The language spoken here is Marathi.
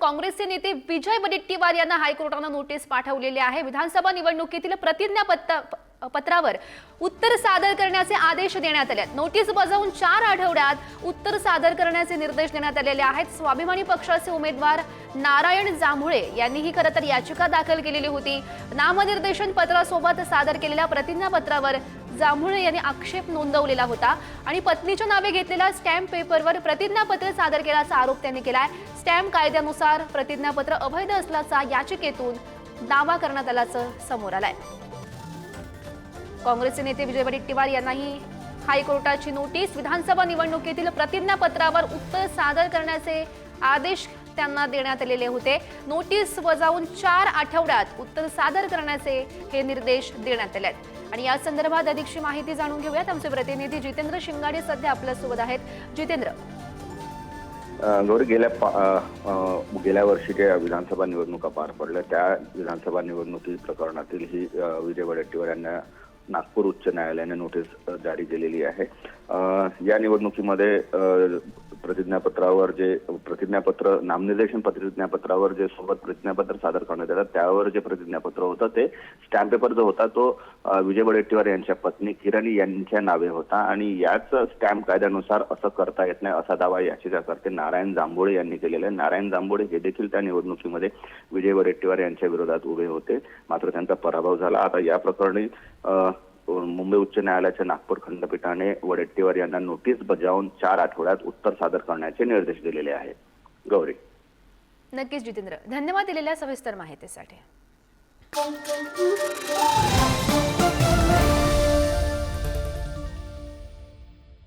काँग्रेसचे नेते विजय वडेट्टीवार यांना हायकोर्टानं नोटीस पाठवलेली आहे। विधानसभा निवडणुकीतील प्रतिज्ञापत्रावर उत्तर सादर करण्याचे आदेश देण्यात आले। नोटीस बजावून 4 आठवड्यात उत्तर सादर करण्याचे निर्देश देण्यात आलेले आहेत। स्वाभिमानी पक्षाचे उमेदवार नारायण जांभुळे यांनी ही खरं तर याचिका दाखल केलेली होती। नामनिर्देशन पत्रासोबत सादर केलेल्या प्रतिज्ञापत्रावर जांभुळे यांनी आक्षेप नोंदवलेला होता आणि पत्नीच्या नावे घेतलेल्या स्टॅम्प पेपरवर प्रतिज्ञापत्र सादर केल्याचा आरोप त्यांनी केलाय। स्टॅम्प कायद्यानुसार प्रतिज्ञापत्र अवैध असल्याचा याचिकेतून दावा करण्यात आल्याचं समोर आलंय। काँग्रेसचे नेते विजय वडेट्टीवार यांनाही हायकोर्टाची नोटीस। विधानसभा निवडणुकीतील प्रतिज्ञापत्रावर उत्तर सादर करण्याचे आदेश त्यांना देण्यात आलेले होते। नोटीस बजावून 4 आठवड्यात उत्तर सादर करण्याचे हे निर्देश देण्यात आले आहेत। आणि या संदर्भात अधिकची माहिती जाणून घेऊयात। आमचे प्रतिनिधी जितेंद्र शिंगाडे सध्या आपल्या सोबत आहेत। जितेंद्र, गौरी, गेल्या वर्षी ज्या विधानसभा निवडणुका पार पडल्या त्या विधानसभा निवडणुकी प्रकरणातील ही विजय वडेट्टीवार यांना नागपूर उच्च न्यायालयाने नोटीस जारी केलेली आहे। या निवडणुकीमध्ये प्रतिज्ञापत्रावर जे प्रतिज्ञापत्र नामनिर्देशन प्रतिज्ञापत्रावर जे सोबत प्रतिज्ञापत्र सादर करण्यात येतात त्यावर जे प्रतिज्ञापत्र होतं ते स्टॅम्प पेपर जो होता तो विजय वडेट्टीवार यांच्या पत्नी किरण यांच्या नावे होता आणि याच स्टॅम्प कायद्यानुसार असं करता येत नाही असा दावा याचिकाकर्ते नारायण जांभुळे यांनी केलेला आहे। नारायण जांभुळे हे देखील त्या निवडणुकीमध्ये विजय वडेट्टीवार यांच्या विरोधात उभे होते, मात्र त्यांचा पराभव झाला। आता या प्रकरणी मुंबई उच्च न्यायालयाच्या नागपूर खंडपीठाने वडेट्टीवार यांना नोटीस बजावून 4 आठवड्यात उत्तर सादर करण्याचे निर्देश दिलेले आहेत। गौरी, नक्कीच जितेंद्र, धन्यवाद दिलेल्या सविस्तर माहितीसाठी।